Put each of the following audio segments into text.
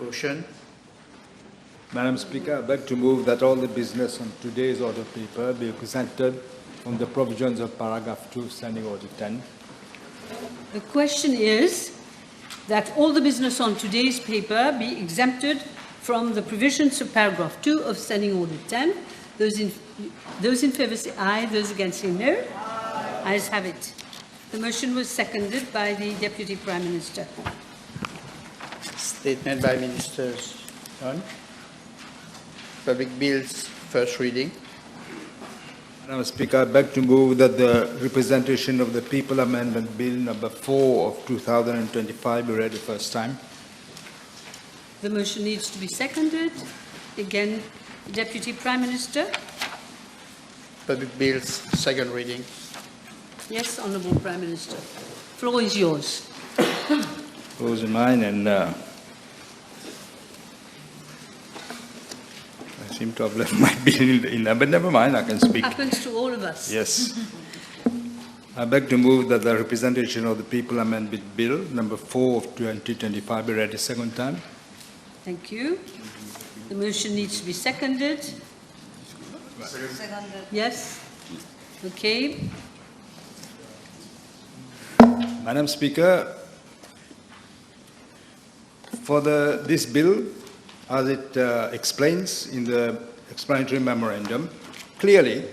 Motion. Madam Speaker, I beg to move that all the business on today's order paper be exempted from the provisions of paragraph 2, Standing Order 10. The question is that all the business on today's paper be exempted from the provisions of paragraph 2 of Standing Order 10. Those in favour say aye, those against say no. Ayes have it. The motion was seconded by the Deputy Prime Minister. Statement by Minister on Public Bills, first reading. Madam Speaker, I beg to move that the Representation of the People Amendment Bill number 4 of 2025 be read the first time. The motion needs to be seconded. Again, Deputy Prime Minister. Public Bills, second reading. Yes, Honourable Prime Minister. Floor is yours. Those in mine, and I seem to have left my bill in there, but never mind, I can speak. Happens to all of us. Yes. I beg to move that the Representation of the People Amendment Bill number 4 of 2025 be read a second time. Thank you. The motion needs to be seconded. Seconded. Yes. Okay. Madam Speaker, for this bill, as it explains in the explanatory memorandum, clearly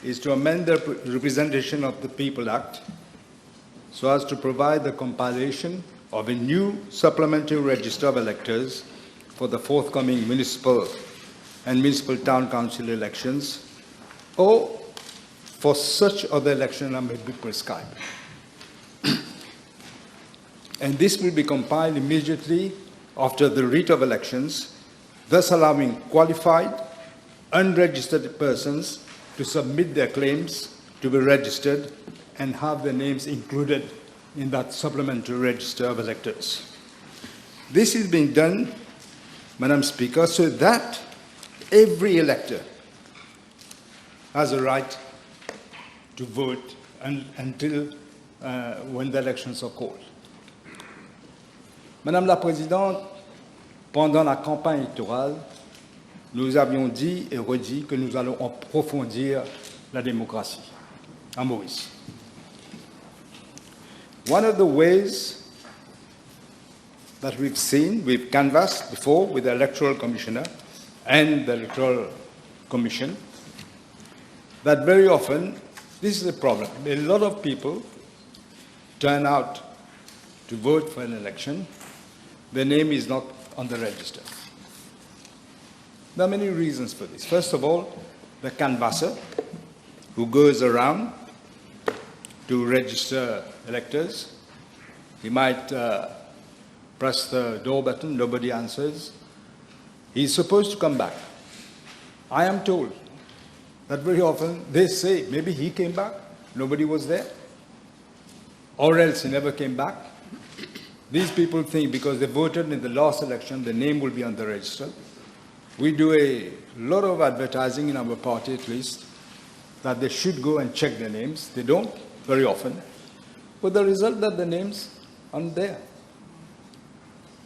is to amend the Representation of the People Act so as to provide the compilation of a new supplementary register of electors for the forthcoming municipal and municipal town council elections, or for such other election that may be prescribed. And this will be compiled immediately after the writ of elections, thus allowing qualified, unregistered persons to submit their claims to be registered and have their names included in that supplementary register of electors. This is being done, Madam Speaker, so that every elector has a right to vote until when the elections are called. Madame la Présidente, pendant la campagne électorale, nous avions dit et redit que nous allons approfondir la démocratie en Maurice. One of the ways that we've canvassed before with the Electoral Commissioner and the Electoral Commission, that very often, this is a problem. A lot of people turn out to vote for an election. Their name is not on the register. There are many reasons for this. First of all, the canvasser who goes around to register electors, he might press the door button, nobody answers. He's supposed to come back. I am told that very often they say, maybe he came back, nobody was there, or else he never came back. These people think because they voted in the last election, the name will be on the register. We do a lot of advertising in our party, at least, that they should go and check their names. They don't very often. But the result that the names aren't there.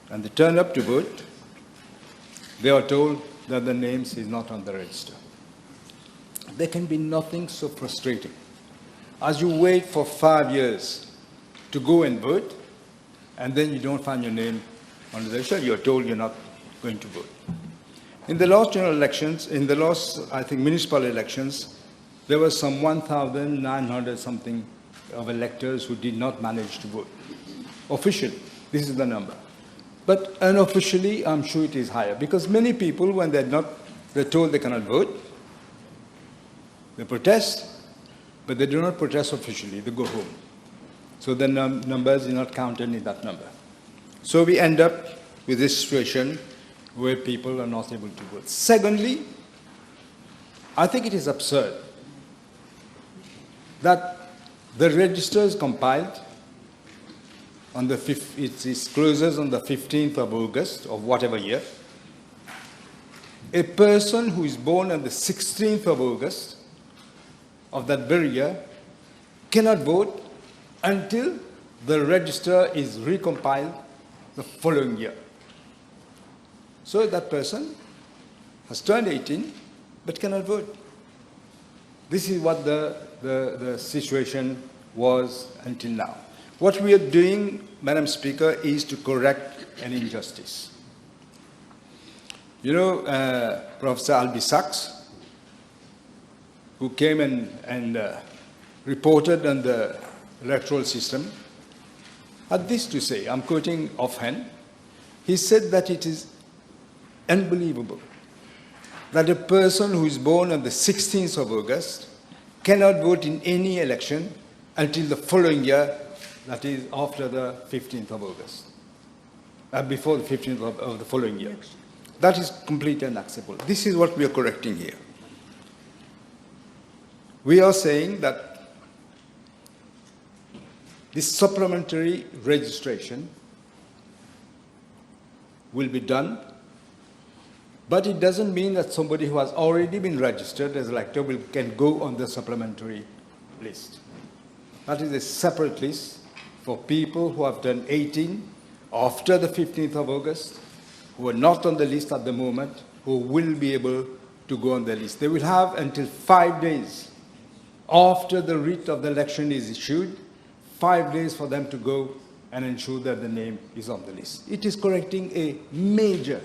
And they turn up to vote. They are told that the names is not on the register. There can be nothing so frustrating as you wait for 5 years to go and vote, and then you don't find your name on the register. You're told you're not going to vote. In the last general elections, in the last, I think, municipal elections, there were some 1,900 something of electors who did not manage to vote. Officially, this is the number. But unofficially, I'm sure it is higher, because many people, when they're told they cannot vote, they protest, but they do not protest officially, they go home. So the numbers are not counted in that number. So we end up with this situation where people are not able to vote. Secondly, I think it is absurd that the register is compiled on the it closes on the 15th of August of whatever year. A person who is born on the 16th of August of that very year cannot vote until the register is recompiled the following year. So that person has turned 18 but cannot vote. This is what the situation was until now. What we are doing, Madam Speaker, is to correct an injustice. You know, Professor Albie Sachs, who came and reported on the electoral system, had this to say, I'm quoting offhand, he said that it is unbelievable that a person who is born on the 16th of August cannot vote in any election until the following year, that is after the 15th of August, before the 15th of the following year. That is completely unacceptable. This is what we are correcting here. We are saying that this supplementary registration will be done, but it doesn't mean that somebody who has already been registered as elector can go on the supplementary list. That is a separate list for people who have done 18 after the 15th of August, who are not on the list at the moment, who will be able to go on the list. They will have until 5 days after the writ of the election is issued, 5 days for them to go and ensure that the name is on the list. It is correcting a major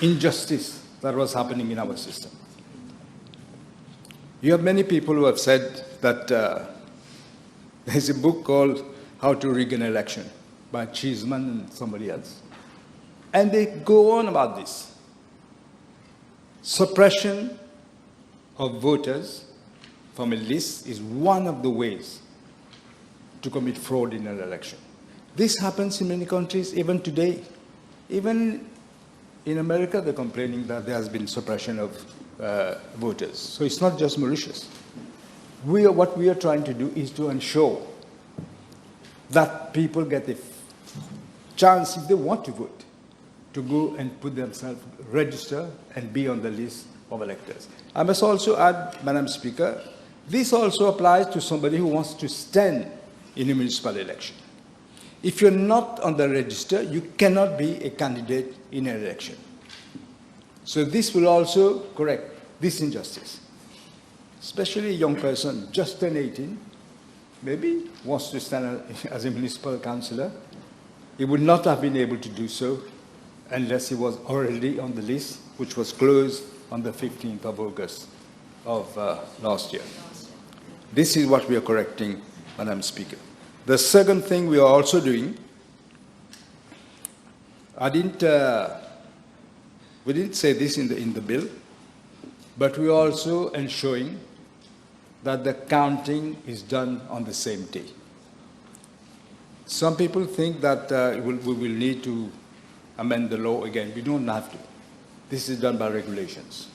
injustice that was happening in our system. You have many people who have said that there's a book called How to Rig an Election by Cheeseman and somebody else. And they go on about this. Suppression of voters from a list is one of the ways to commit fraud in an election. This happens in many countries even today. Even in America, they're complaining that there has been suppression of voters. So it's not just Mauritius. What we are trying to do is to ensure that people get a chance, if they want to vote, to go and put themselves, register, and be on the list of electors. I must also add, Madam Speaker, this also applies to somebody who wants to stand in a municipal election. If you're not on the register, you cannot be a candidate in an election. So this will also correct this injustice. Especially a young person just turned 18, maybe wants to stand as a municipal councillor. He would not have been able to do so unless he was already on the list, which was closed on the 15th of August of last year. This is what we are correcting, Madam Speaker. The second thing we are also doing, we didn't say this in the bill, but we are also ensuring that the counting is done on the same day. Some people think that we will need to amend the law again. We don't have to. This is done by regulations.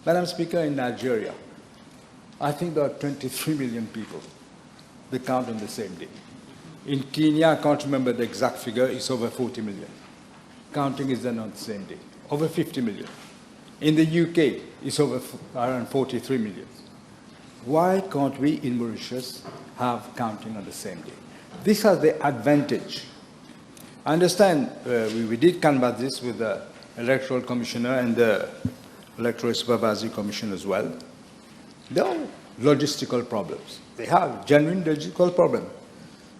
Madam Speaker, in Nigeria, I think there are 23 million people. They count on the same day. In Kenya, I can't remember the exact figure, it's over 40 million. Counting is done on the same day, over 50 million. In the UK, it's over around 43 million. Why can't we in Mauritius have counting on the same day? This has the advantage. I understand we did canvass this with the Electoral Commissioner and the Electoral Supervisory Commission as well. There are logistical problems. They have genuine logistical problems.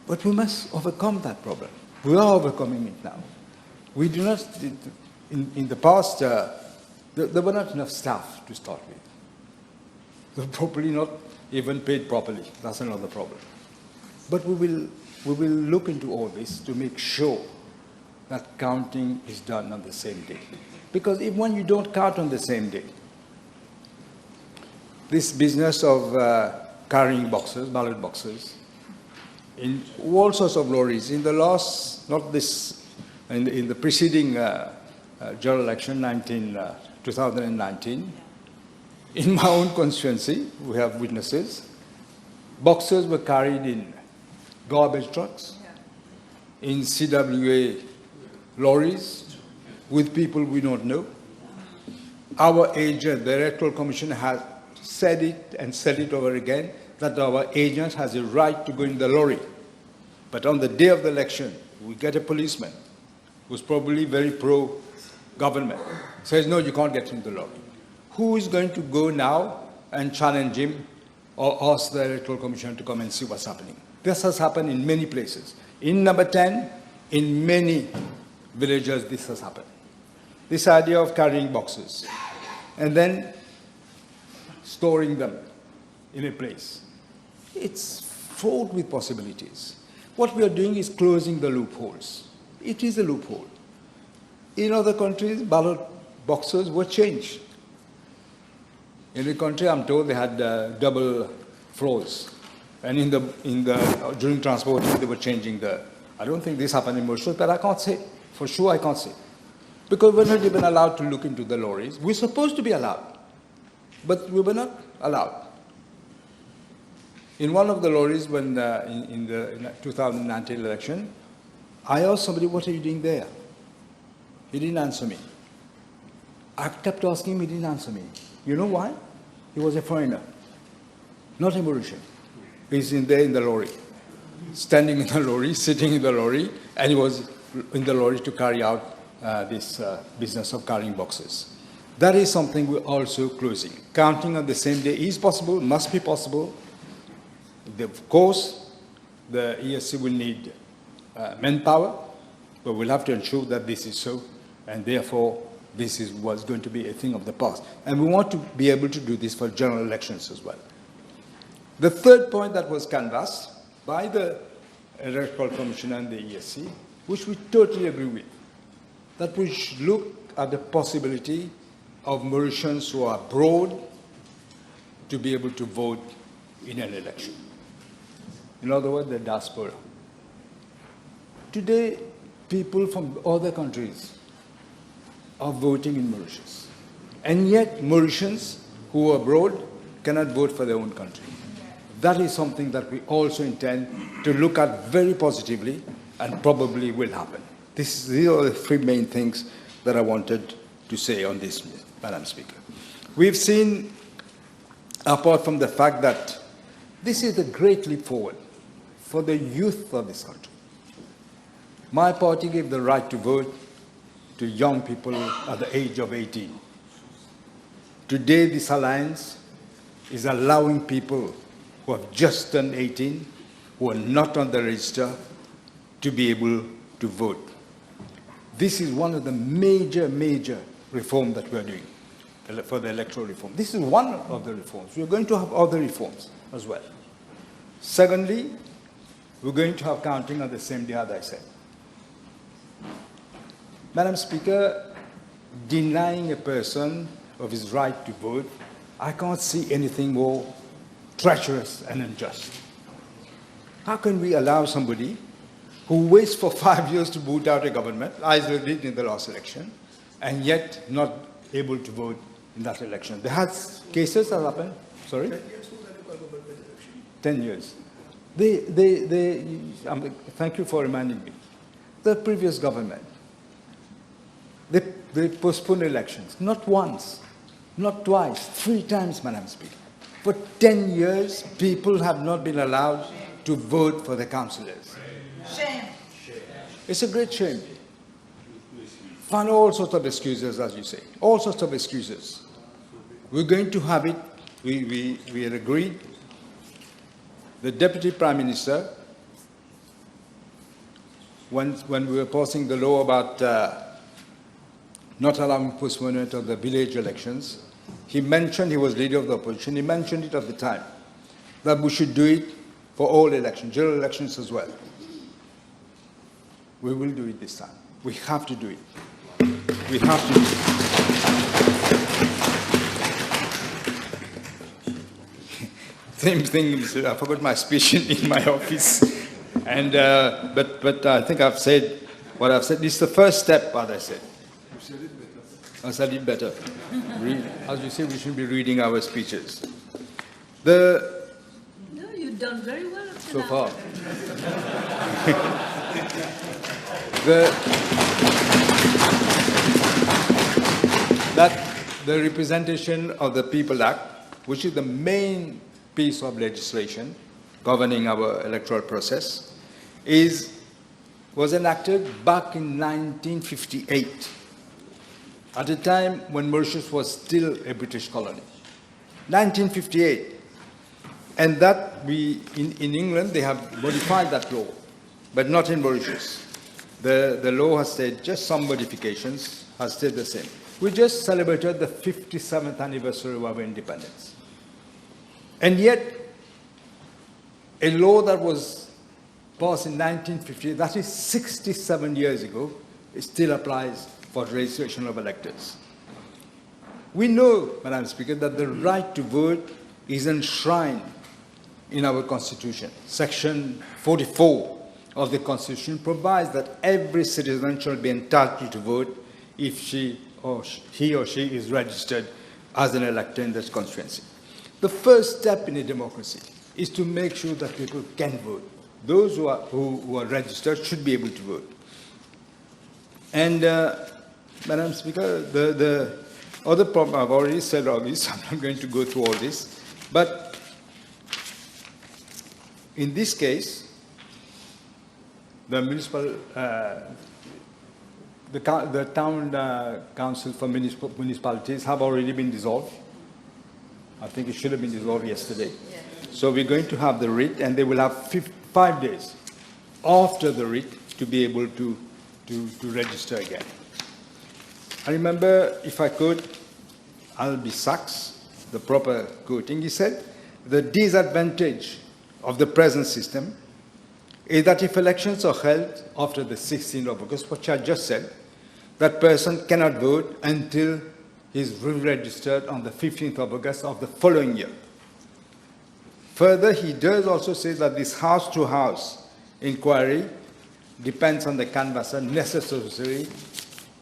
But we must overcome that problem. We are overcoming it now. We do not, in the past, there were not enough staff to start with. They were probably not even paid properly. That's another problem. But we will look into all this to make sure that counting is done on the same day. Because if when you don't count on the same day, this business of carrying boxes, ballot boxes, in all sorts of lorries, in the last, not this, in the preceding general election, 2019, in my own constituency, we have witnesses, boxes were carried in garbage trucks, in CWA lorries, with people we don't know. Our agent, the Electoral Commission, has said it and said it over again, that our agent has a right to go in the lorry But on the day of the election, we get a policeman who's probably very pro-government, says, no, you can't get into the lorry. Who is going to go now and challenge him or ask the Electoral Commission to come and see what's happening? This has happened in many places. In number 10, in many villages, this has happened. This idea of carrying boxes and then storing them in a place. It's fraught with possibilities. What we are doing is closing the loopholes. It is a loophole. In other countries, ballot boxes were changed. In the country, I'm told they had double floors. And during transporting, they were changing I don't think this happened in Mauritius, but I can't say. For sure, I can't say. Because we're not even allowed to look into the lorries. We're supposed to be allowed, but we were not allowed. In one of the lorries, when in the 2019 election, I asked somebody, what are you doing there? He didn't answer me. I kept asking him, he didn't answer me. You know why? He was a foreigner, not a Mauritian. He's in there in the lorry, standing in the lorry, sitting in the lorry, and he was in the lorry to carry out this business of carrying boxes. That is something we're also closing. Counting on the same day is possible, must be possible. Of course, the ESC will need manpower, but we'll have to ensure that this is so, and therefore this is what's going to be a thing of the past. And we want to be able to do this for general elections as well. The third point that was canvassed by the Electoral Commission and the ESC, which we totally agree with, that we should look at the possibility of Mauritians who are abroad to be able to vote in an election. In other words, the diaspora. Today, people from other countries are voting in Mauritius. And yet, Mauritians who are abroad cannot vote for their own country. That is something that we also intend to look at very positively and probably will happen. These are the three main things that I wanted to say on this, Madam Speaker. We've seen, apart from the fact that this is a great leap forward for the youth of this country. My party gave the right to vote to young people at the age of 18. Today, this alliance is allowing people who have just turned 18, who are not on the register, to be able to vote. This is one of the major reforms that we are doing for the electoral reform. This is one of the reforms. We are going to have other reforms as well. Secondly, we're going to have counting on the same day, as I said. Madam Speaker, denying a person of his right to vote, I can't see anything more treacherous and unjust. How can we allow somebody who waits for 5 years to boot out a government, as they did in the last election, and yet not able to vote in that election? There have cases that happened. Sorry? 10 years. 10 years. Thank you for reminding me. The previous government, they postponed elections, not once, not twice, 3 times, Madam Speaker. For 10 years, people have not been allowed to vote for the councillors. Shame. It's a great shame. Find all sorts of excuses, as you say, all sorts of excuses. We're going to have it. We had agreed. The Deputy Prime Minister, when we were passing the law about not allowing postponement of the village elections, he mentioned, he was leader of the opposition, he mentioned it at the time, that we should do it for all elections, general elections as well. We will do it this time. We have to do it. We have to do it. Same thing, I forgot my speech in my office. And, but I think I've said what I've said. This is the first step, as I said. I said it better. As you say, we should be reading our speeches. No, you've done very well up to So now. far. The Representation of the People Act, which is the main piece of legislation governing our electoral process, was enacted back in 1958, at a time when Mauritius was still a British colony. 1958. And that in England, they have modified that law, but not in Mauritius. The law has stayed, just some modifications, has stayed the same. We just celebrated the 57th anniversary of our independence. And yet, a law that was passed in 1950, that is 67 years ago, it still applies for registration of electors. We know, Madam Speaker, that the right to vote is enshrined in our Constitution. Section 44 of the Constitution provides that every citizen shall be entitled to vote if he or she is registered as an elector in this constituency. The first step in a democracy is to make sure that people can vote. Those who are registered should be able to vote. And, Madam Speaker, the other problem, I've already said all this, I'm not going to go through all this, but in this case, the municipal, the town council for municipalities have already been dissolved. I think it should have been dissolved yesterday. Yeah. So we're going to have the writ, and they will have 5 days after the writ to be able to register again. I remember, if I could, Albie Sachs, the proper quoting, he said, the disadvantage of the present system is that if elections are held after the 16th of August, which I just said, that person cannot vote until he's re-registered on the 15th of August of the following year. Further, he does also say that this house-to-house inquiry depends on the canvasser necessarily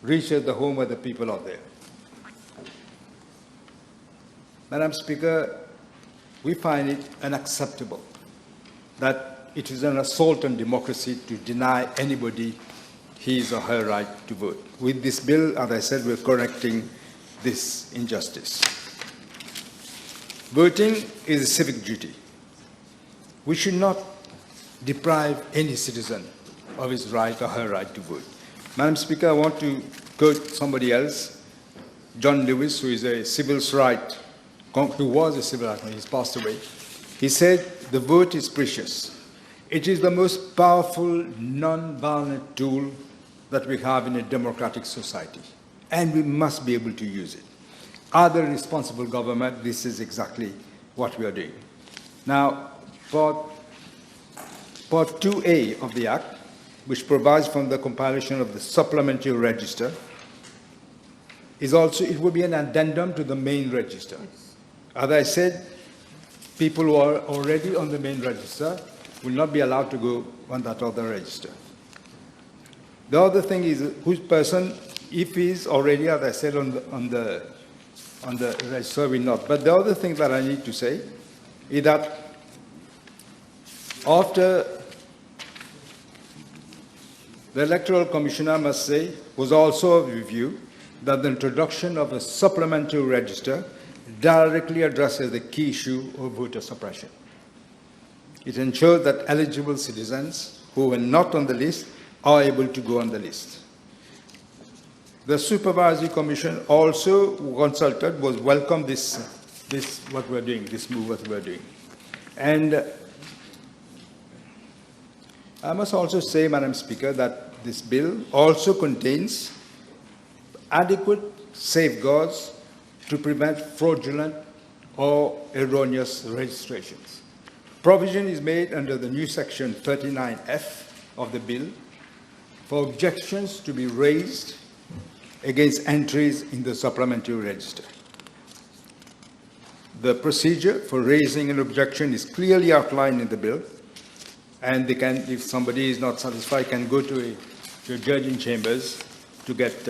reaches the home where the people are there. Madam Speaker, we find it unacceptable that it is an assault on democracy to deny anybody his or her right to vote. With this bill, as I said, we're correcting this injustice. Voting is a civic duty. We should not deprive any citizen of his right or her right to vote. Madam Speaker, I want to quote somebody else, John Lewis, who is a civil rights, who was a civil rights, he's passed away. He said, the vote is precious. It is the most powerful, non-violent tool that we have in a democratic society, and we must be able to use it. Other responsible government, this is exactly what we are doing. Now, Part 2A of the Act, which provides for the compilation of the supplementary register, is also, it will be an addendum to the main register. As I said, people who are already on the main register will not be allowed to go on that other register. The other thing is, whose person, if he is already, as I said, on the register, will not. But the other thing that I need to say is that after the Electoral Commissioner, I must say, was also of the view that the introduction of a supplementary register directly addresses the key issue of voter suppression. It ensures that eligible citizens who were not on the list are able to go on the list. The Supervisory Commission also consulted, was welcome this what we're doing, this move what we're doing. And I must also say, Madam Speaker, that this bill also contains adequate safeguards to prevent fraudulent or erroneous registrations. Provision is made under the new section 39F of the bill for objections to be raised against entries in the supplementary register. The procedure for raising an objection is clearly outlined in the bill, and they can, if somebody is not satisfied, can go to a judge in chambers to get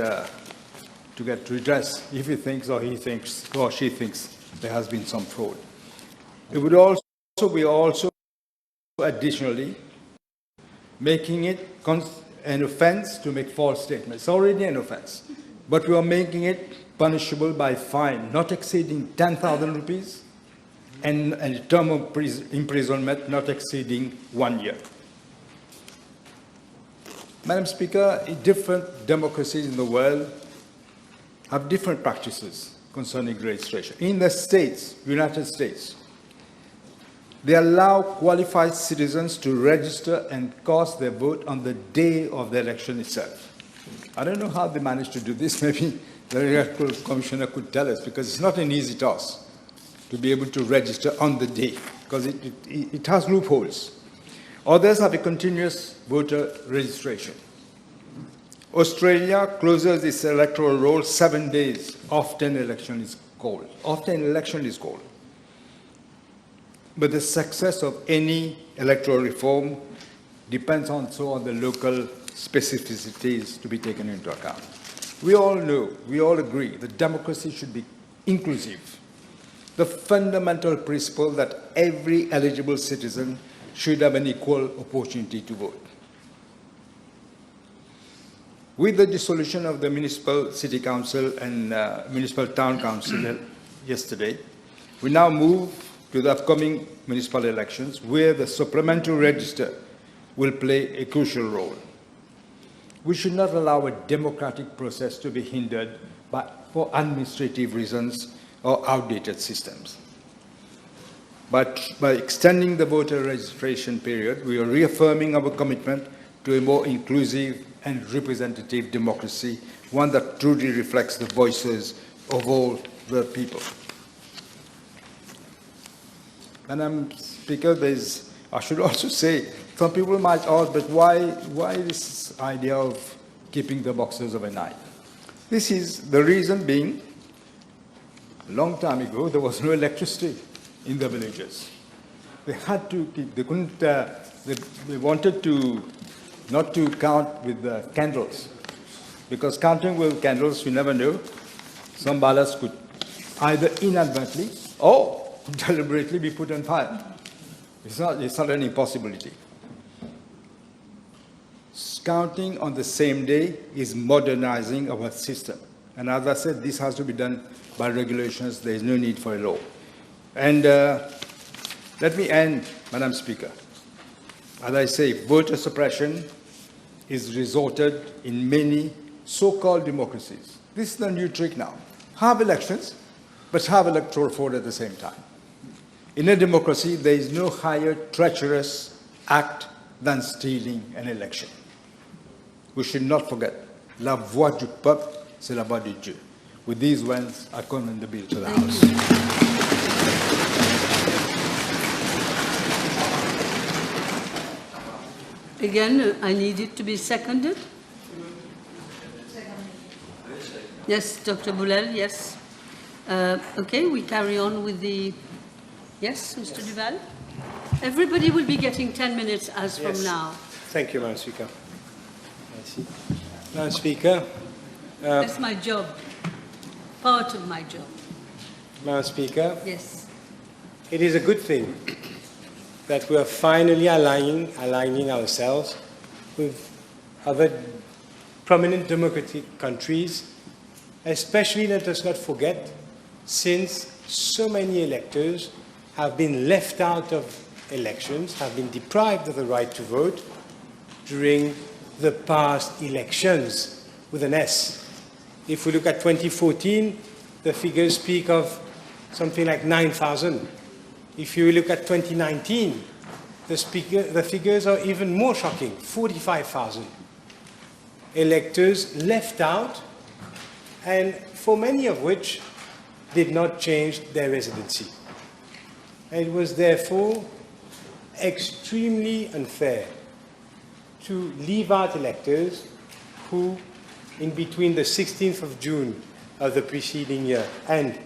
redress if he thinks or she thinks there has been some fraud. It would also be additionally making it an offense to make false statements. It's already an offense, but we are making it punishable by fine not exceeding 10,000 rupees and a term of imprisonment not exceeding 1 year. Madam Speaker, different democracies in the world have different practices concerning registration. In the States, United States, they allow qualified citizens to register and cast their vote on the day of the election itself. I don't know how they managed to do this. Maybe the electoral commissioner could tell us, because it's not an easy task to be able to register on the day, because it has loopholes. Others have a continuous voter registration. Australia closes its electoral roll 7 days after an election is called. But the success of any electoral reform depends also on the local specificities to be taken into account. We all know, we all agree that democracy should be inclusive. The fundamental principle that every eligible citizen should have an equal opportunity to vote. With the dissolution of the municipal city council and municipal town council yesterday, we now move to the upcoming municipal elections, where the supplementary register will play a crucial role. We should not allow a democratic process to be hindered for administrative reasons or outdated systems. But by extending the voter registration period, we are reaffirming our commitment to a more inclusive and representative democracy, one that truly reflects the voices of all the people. Madam Speaker, I should also say, some people might ask, but why this idea of keeping the boxes overnight? This is the reason being, a long time ago, there was no electricity in the villages. They had to keep, they couldn't, they wanted to not to count with the candles, because counting with candles, you never know, some ballots could either inadvertently or deliberately be put on fire. It's not an impossibility. Counting on the same day is modernizing our system. And as I said, this has to be done by regulations. There is no need for a law. And let me end, Madam Speaker. As I say, voter suppression is resorted in many so-called democracies. This is the new trick now. Have elections, but have electoral fraud at the same time. In a democracy, there is no higher treacherous act than stealing an election. We should not forget, la voix du peuple, c'est la voix de Dieu. With these words, I commend the bill to the House. Again, I need it to be seconded. Yes, Dr. Boulel, yes. Okay, we carry on with the... Yes, Mr. Duval? Everybody will be getting 10 minutes as from now. Thank you, Madam Speaker. Madam Speaker. That's my job, part of my job. Madam Speaker. Yes. It is a good thing that we are finally aligning ourselves with other prominent democratic countries, especially let us not forget, since so many electors have been left out of elections, have been deprived of the right to vote during the past elections with an S. If we look at 2014, the figures speak of something like 9,000. If you look at 2019, the figures are even more shocking, 45,000. Electors left out, and for many of which did not change their residency. And it was therefore extremely unfair to leave out electors who, in between the 16th of June of the preceding year and